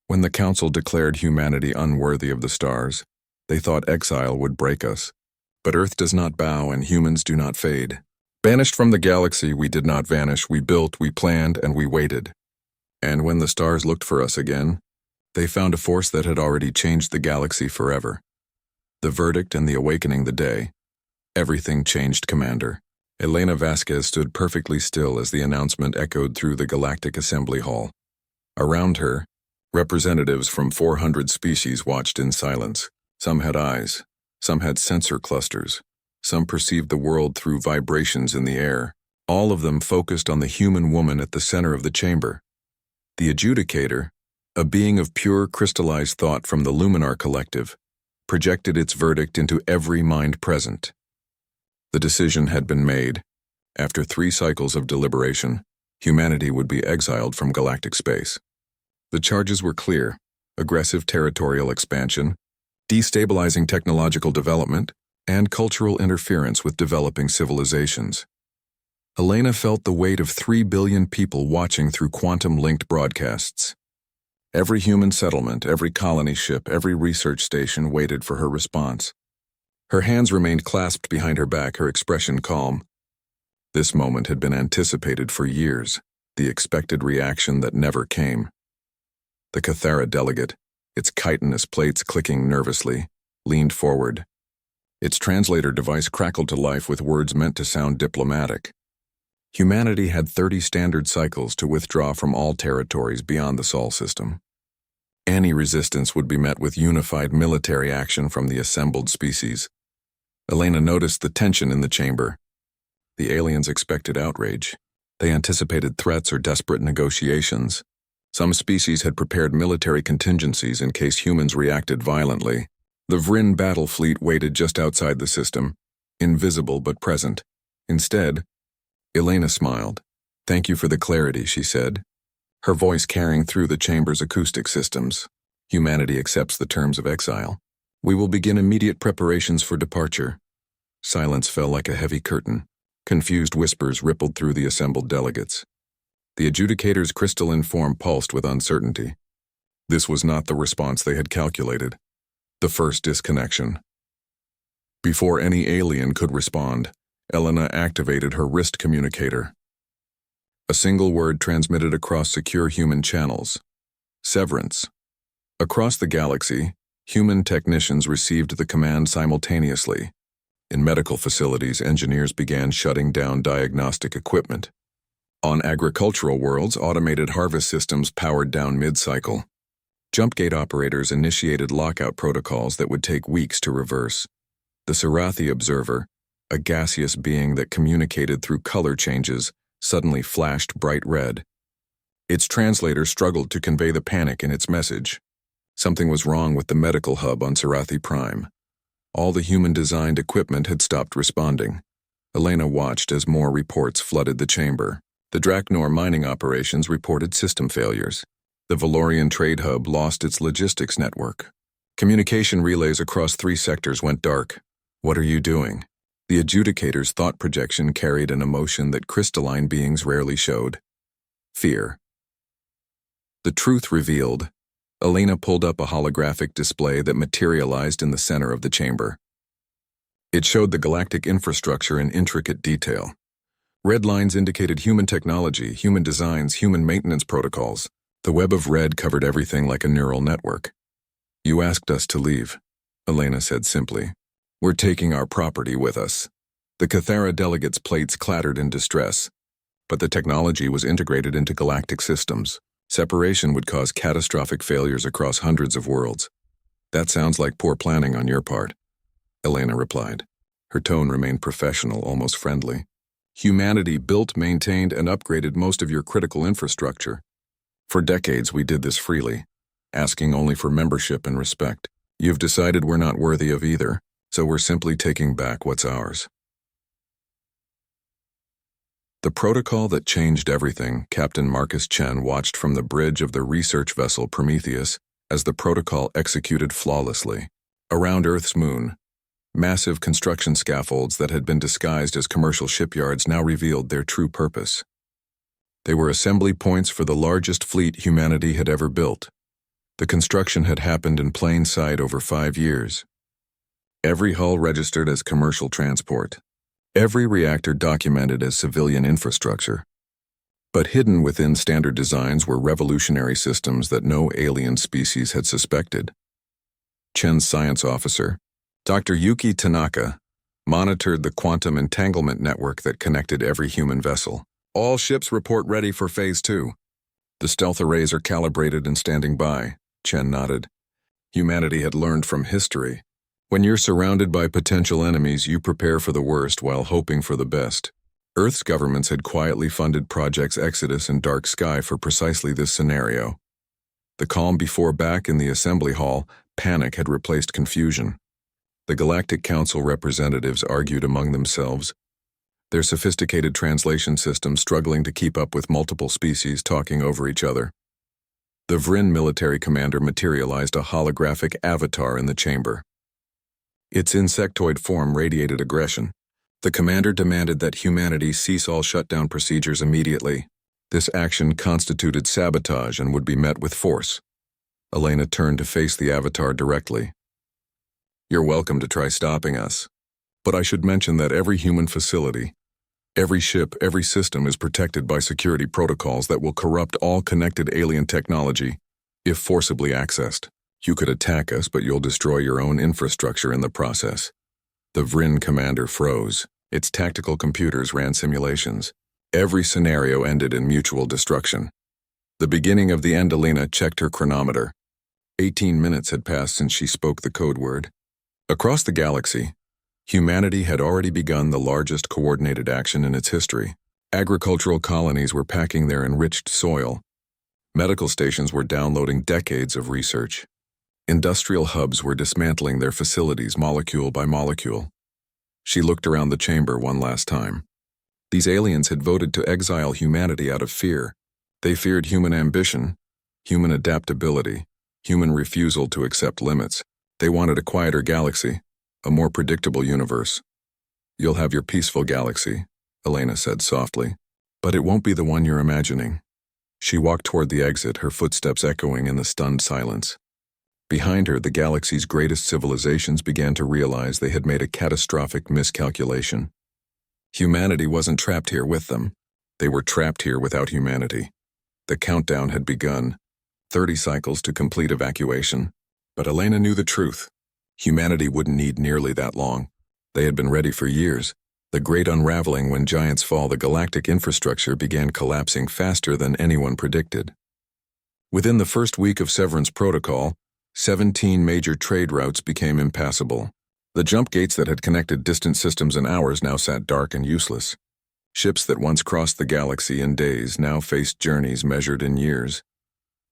When the Council declared humanity unworthy of the stars, they thought exile would break us. But Earth does not bow and humans do not fade. Banished from the galaxy, we did not vanish. We built, we planned, and we waited. And when the stars looked for us again, they found a force that had already changed the galaxy forever. The verdict and the awakening the day. Everything changed, Commander. Elena Vasquez stood perfectly still as the announcement echoed through the Galactic Assembly Hall. Around her, representatives from 400 species watched in silence. Some had eyes, some had sensor clusters, some perceived the world through vibrations in the air. All of them focused on the human woman at the center of the chamber. The adjudicator, a being of pure crystallized thought from the Luminar Collective, projected its verdict into every mind present. The decision had been made. After 3 cycles of deliberation, humanity would be exiled from galactic space. The charges were clear: aggressive territorial expansion, destabilizing technological development, and cultural interference with developing civilizations. Elena felt the weight of 3 billion people watching through quantum-linked broadcasts. Every human settlement, every colony ship, every research station waited for her response. Her hands remained clasped behind her back, her expression calm. This moment had been anticipated for years, the expected reaction that never came. The Cathara delegate, its chitinous plates clicking nervously, leaned forward. Its translator device crackled to life with words meant to sound diplomatic. Humanity had 30 standard cycles to withdraw from all territories beyond the Sol system. Any resistance would be met with unified military action from the assembled species. Elena noticed the tension in the chamber. The aliens expected outrage. They anticipated threats or desperate negotiations. Some species had prepared military contingencies in case humans reacted violently. The Vrin battle fleet waited just outside the system, invisible but present. Instead, Elena smiled. "Thank you for the clarity," she said, her voice carrying through the chamber's acoustic systems. "Humanity accepts the terms of exile. We will begin immediate preparations for departure." Silence fell like a heavy curtain. Confused whispers rippled through the assembled delegates. The adjudicator's crystalline form pulsed with uncertainty. This was not the response they had calculated. The first disconnection. Before any alien could respond, Elena activated her wrist communicator. A single word transmitted across secure human channels: severance. Across the galaxy, human technicians received the command simultaneously. In medical facilities, engineers began shutting down diagnostic equipment. On agricultural worlds, automated harvest systems powered down mid-cycle. Jumpgate operators initiated lockout protocols that would take weeks to reverse. The Sarathi Observer, a gaseous being that communicated through color changes, suddenly flashed bright red. Its translator struggled to convey the panic in its message. Something was wrong with the medical hub on Sarathi Prime. All the human-designed equipment had stopped responding. Elena watched as more reports flooded the chamber. The Draknor mining operations reported system failures. The Valorian trade hub lost its logistics network. Communication relays across 3 sectors went dark. "What are you doing?" The adjudicator's thought projection carried an emotion that crystalline beings rarely showed: fear. The truth revealed. Elena pulled up a holographic display that materialized in the center of the chamber. It showed the galactic infrastructure in intricate detail. Red lines indicated human technology, human designs, human maintenance protocols. The web of red covered everything like a neural network. "You asked us to leave," Elena said simply. "We're taking our property with us." The Cathara delegates' plates clattered in distress, but the technology was integrated into galactic systems. Separation would cause catastrophic failures across hundreds of worlds. "That sounds like poor planning on your part," Elena replied. Her tone remained professional, almost friendly. "Humanity built, maintained, and upgraded most of your critical infrastructure. For decades we did this freely, asking only for membership and respect. You've decided we're not worthy of either, so we're simply taking back what's ours." The protocol that changed everything. Captain Marcus Chen watched from the bridge of the research vessel Prometheus as the protocol executed flawlessly. Around Earth's moon, massive construction scaffolds that had been disguised as commercial shipyards now revealed their true purpose. They were assembly points for the largest fleet humanity had ever built. The construction had happened in plain sight over 5 years. Every hull registered as commercial transport. Every reactor documented as civilian infrastructure. But hidden within standard designs were revolutionary systems that no alien species had suspected. Chen's science officer, Dr. Yuki Tanaka, monitored the quantum entanglement network that connected every human vessel. All ships report ready for Phase 2. The stealth arrays are calibrated and standing by, Chen nodded. Humanity had learned from history. When you're surrounded by potential enemies, you prepare for the worst while hoping for the best. Earth's governments had quietly funded Projects Exodus and Dark Sky for precisely this scenario. The calm before back in the assembly hall, panic had replaced confusion. The Galactic Council representatives argued among themselves, their sophisticated translation systems struggling to keep up with multiple species talking over each other. The Vrin military commander materialized a holographic avatar in the chamber. Its insectoid form radiated aggression. The commander demanded that humanity cease all shutdown procedures immediately. This action constituted sabotage and would be met with force. Elena turned to face the avatar directly. You're welcome to try stopping us. But I should mention that every human facility, every ship, every system is protected by security protocols that will corrupt all connected alien technology, if forcibly accessed. You could attack us, but you'll destroy your own infrastructure in the process. The Vrin commander froze. Its tactical computers ran simulations. Every scenario ended in mutual destruction. The beginning of the end. Elena checked her chronometer. 18 minutes had passed since she spoke the code word. Across the galaxy, humanity had already begun the largest coordinated action in its history. Agricultural colonies were packing their enriched soil. Medical stations were downloading decades of research. Industrial hubs were dismantling their facilities molecule by molecule. She looked around the chamber one last time. These aliens had voted to exile humanity out of fear. They feared human ambition, human adaptability, human refusal to accept limits. They wanted a quieter galaxy, a more predictable universe. You'll have your peaceful galaxy, Elena said softly, but it won't be the one you're imagining. She walked toward the exit, her footsteps echoing in the stunned silence. Behind her, the galaxy's greatest civilizations began to realize they had made a catastrophic miscalculation. Humanity wasn't trapped here with them. They were trapped here without humanity. The countdown had begun, 30 cycles to complete evacuation. But Elena knew the truth. Humanity wouldn't need nearly that long. They had been ready for years. The great unraveling when giants fall, the galactic infrastructure began collapsing faster than anyone predicted. Within the first week of Severance Protocol, 17 major trade routes became impassable. The jump gates that had connected distant systems in hours now sat dark and useless. Ships that once crossed the galaxy in days now faced journeys measured in years.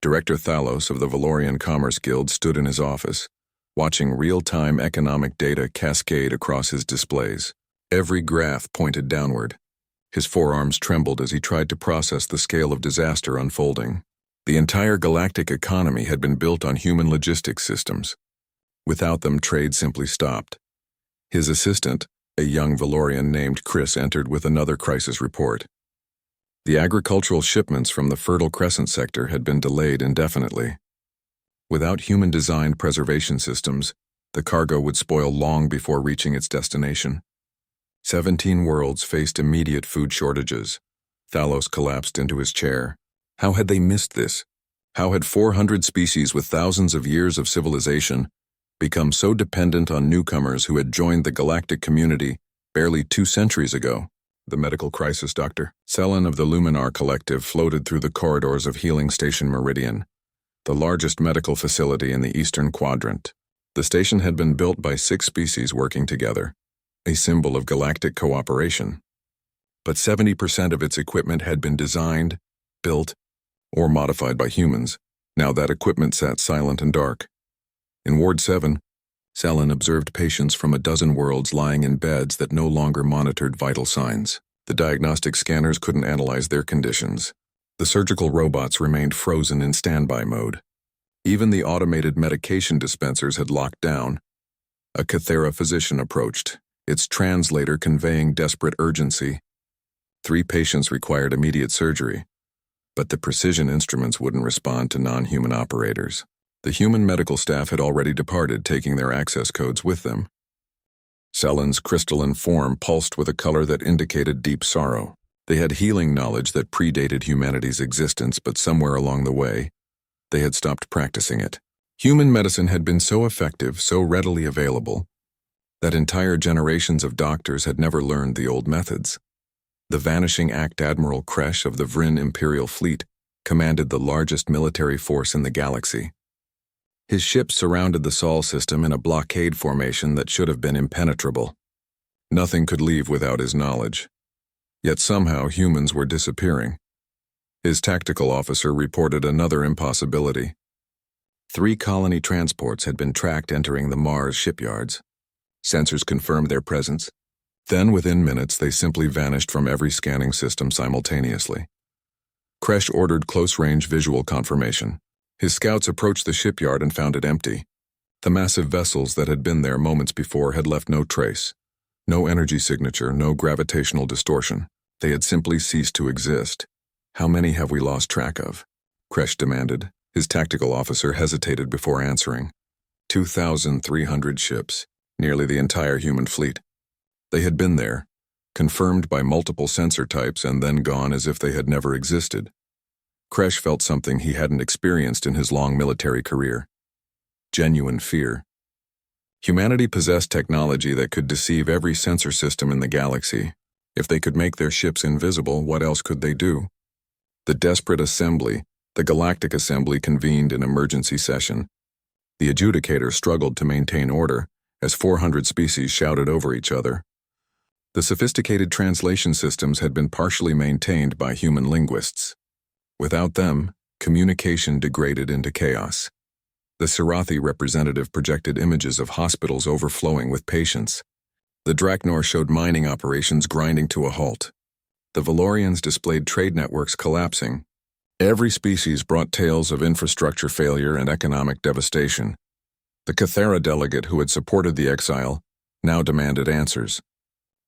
Director Thalos of the Valorian Commerce Guild stood in his office, watching real-time economic data cascade across his displays. Every graph pointed downward. His forearms trembled as he tried to process the scale of disaster unfolding. The entire galactic economy had been built on human logistics systems. Without them, trade simply stopped. His assistant, a young Valorian named Chris, entered with another crisis report. The agricultural shipments from the Fertile Crescent sector had been delayed indefinitely. Without human-designed preservation systems, the cargo would spoil long before reaching its destination. 17 worlds faced immediate food shortages. Thalos collapsed into his chair. How had they missed this? How had 400 species with thousands of years of civilization become so dependent on newcomers who had joined the galactic community barely 2 centuries ago? The medical crisis doctor, Selen of the Luminar Collective, floated through the corridors of Healing Station Meridian, the largest medical facility in the Eastern Quadrant. The station had been built by 6 species working together, a symbol of galactic cooperation. But 70% of its equipment had been designed, built, or modified by humans. Now that equipment sat silent and dark. In Ward 7, Selen observed patients from a dozen worlds lying in beds that no longer monitored vital signs. The diagnostic scanners couldn't analyze their conditions. The surgical robots remained frozen in standby mode. Even the automated medication dispensers had locked down. A Cathera physician approached, its translator conveying desperate urgency. 3 patients required immediate surgery, but the precision instruments wouldn't respond to non-human operators. The human medical staff had already departed, taking their access codes with them. Selen's crystalline form pulsed with a color that indicated deep sorrow. They had healing knowledge that predated humanity's existence, but somewhere along the way, they had stopped practicing it. Human medicine had been so effective, so readily available, that entire generations of doctors had never learned the old methods. The vanishing Act Admiral Kresh of the Vryn Imperial Fleet commanded the largest military force in the galaxy. His ships surrounded the Sol system in a blockade formation that should have been impenetrable. Nothing could leave without his knowledge. Yet somehow humans were disappearing. His tactical officer reported another impossibility. 3 colony transports had been tracked entering the Mars shipyards. Sensors confirmed their presence. Then, within minutes, they simply vanished from every scanning system simultaneously. Kresh ordered close-range visual confirmation. His scouts approached the shipyard and found it empty. The massive vessels that had been there moments before had left no trace. No energy signature, no gravitational distortion. They had simply ceased to exist. How many have we lost track of? Kresh demanded. His tactical officer hesitated before answering. 2,300 ships, nearly the entire human fleet. They had been there, confirmed by multiple sensor types, and then gone as if they had never existed. Kresh felt something he hadn't experienced in his long military career. Genuine fear. Humanity possessed technology that could deceive every sensor system in the galaxy. If they could make their ships invisible, what else could they do? The desperate assembly, the Galactic Assembly, convened an emergency session. The adjudicator struggled to maintain order as 400 species shouted over each other. The sophisticated translation systems had been partially maintained by human linguists. Without them, communication degraded into chaos. The Serathi representative projected images of hospitals overflowing with patients. The Draknor showed mining operations grinding to a halt. The Valorians displayed trade networks collapsing. Every species brought tales of infrastructure failure and economic devastation. The Cathera delegate who had supported the exile now demanded answers.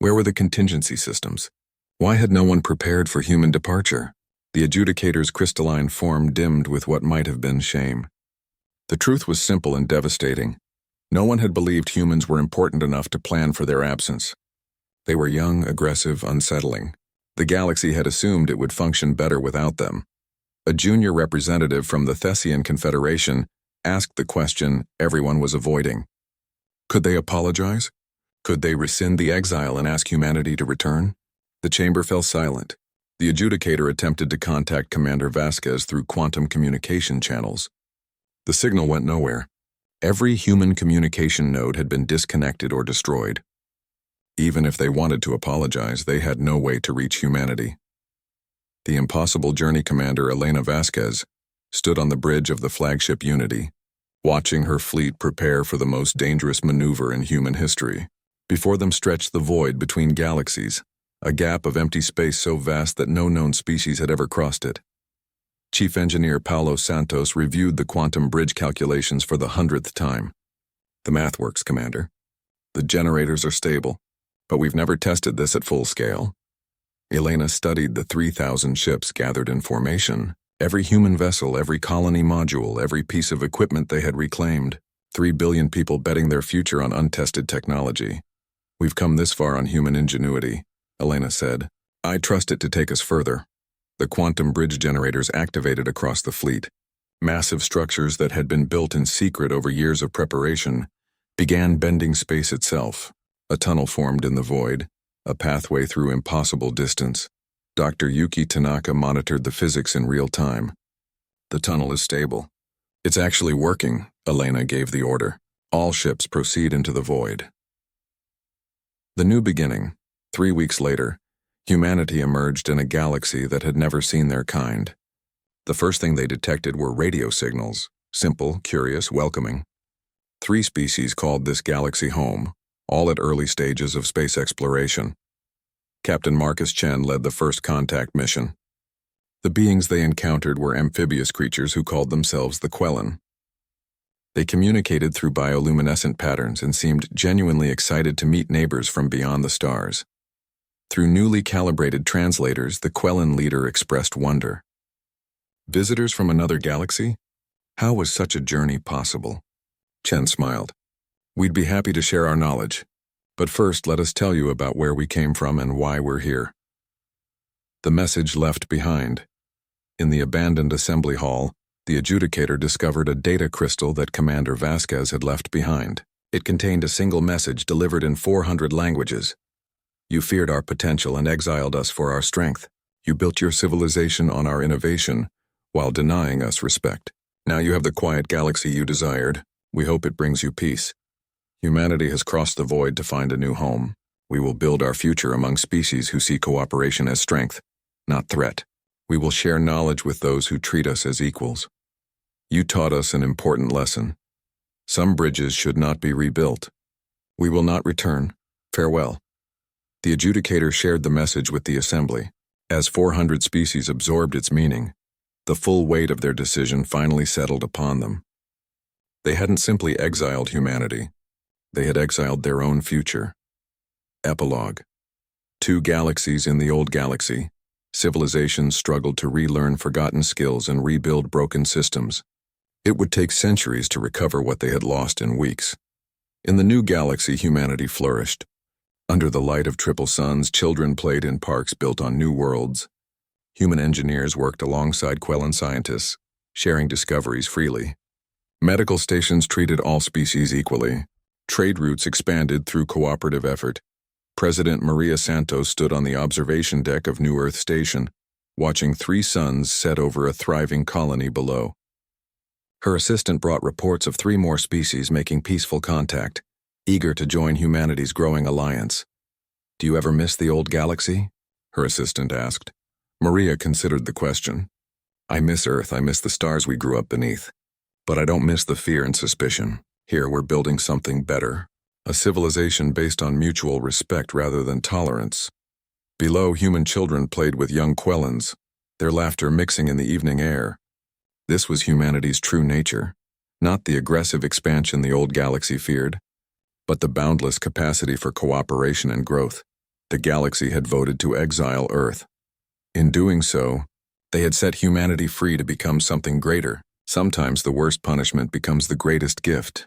Where were the contingency systems? Why had no one prepared for human departure? The adjudicator's crystalline form dimmed with what might have been shame. The truth was simple and devastating. No one had believed humans were important enough to plan for their absence. They were young, aggressive, unsettling. The galaxy had assumed it would function better without them. A junior representative from the Thessian Confederation asked the question everyone was avoiding. Could they apologize? Could they rescind the exile and ask humanity to return? The chamber fell silent. The adjudicator attempted to contact Commander Vasquez through quantum communication channels. The signal went nowhere. Every human communication node had been disconnected or destroyed. Even if they wanted to apologize, they had no way to reach humanity. The impossible journey commander, Elena Vasquez, stood on the bridge of the flagship Unity, watching her fleet prepare for the most dangerous maneuver in human history. Before them stretched the void between galaxies, a gap of empty space so vast that no known species had ever crossed it. Chief Engineer Paulo Santos reviewed the quantum bridge calculations for the 100th time. The math works, Commander. The generators are stable, but we've never tested this at full scale. Elena studied the 3,000 ships gathered in formation, every human vessel, every colony module, every piece of equipment they had reclaimed. 3 billion people betting their future on untested technology. We've come this far on human ingenuity, Elena said. I trust it to take us further. The quantum bridge generators activated across the fleet. Massive structures that had been built in secret over years of preparation began bending space itself. A tunnel formed in the void, a pathway through impossible distance. Dr. Yuki Tanaka monitored the physics in real time. The tunnel is stable. It's actually working, Elena gave the order. All ships proceed into the void. The new beginning. 3 weeks later, humanity emerged in a galaxy that had never seen their kind. The first thing they detected were radio signals, simple, curious, welcoming. 3 species called this galaxy home, all at early stages of space exploration. Captain Marcus Chen led the first contact mission. The beings they encountered were amphibious creatures who called themselves the Quellan. They communicated through bioluminescent patterns and seemed genuinely excited to meet neighbors from beyond the stars. Through newly calibrated translators, the Quellan leader expressed wonder. Visitors from another galaxy? How was such a journey possible? Chen smiled. We'd be happy to share our knowledge. But first, let us tell you about where we came from and why we're here. The message left behind. In the abandoned assembly hall, the adjudicator discovered a data crystal that Commander Vasquez had left behind. It contained a single message delivered in 400 languages. You feared our potential and exiled us for our strength. You built your civilization on our innovation, while denying us respect. Now you have the quiet galaxy you desired. We hope it brings you peace. Humanity has crossed the void to find a new home. We will build our future among species who see cooperation as strength, not threat. We will share knowledge with those who treat us as equals. You taught us an important lesson. Some bridges should not be rebuilt. We will not return. Farewell. The adjudicator shared the message with the assembly. As 400 species absorbed its meaning, the full weight of their decision finally settled upon them. They hadn't simply exiled humanity. They had exiled their own future. Epilogue. 2 galaxies in the old galaxy. Civilizations struggled to relearn forgotten skills and rebuild broken systems. It would take centuries to recover what they had lost in weeks. In the new galaxy, humanity flourished. Under the light of triple suns, children played in parks built on new worlds. Human engineers worked alongside Quellan scientists, sharing discoveries freely. Medical stations treated all species equally. Trade routes expanded through cooperative effort. President Maria Santos stood on the observation deck of New Earth Station, watching 3 suns set over a thriving colony below. Her assistant brought reports of 3 more species making peaceful contact, eager to join humanity's growing alliance. Do you ever miss the old galaxy? Her assistant asked. Maria considered the question. I miss Earth, I miss the stars we grew up beneath. But I don't miss the fear and suspicion. Here we're building something better. A civilization based on mutual respect rather than tolerance. Below, human children played with young Quellans, their laughter mixing in the evening air. This was humanity's true nature, not the aggressive expansion the old galaxy feared, but the boundless capacity for cooperation and growth. The galaxy had voted to exile Earth. In doing so, they had set humanity free to become something greater. Sometimes the worst punishment becomes the greatest gift.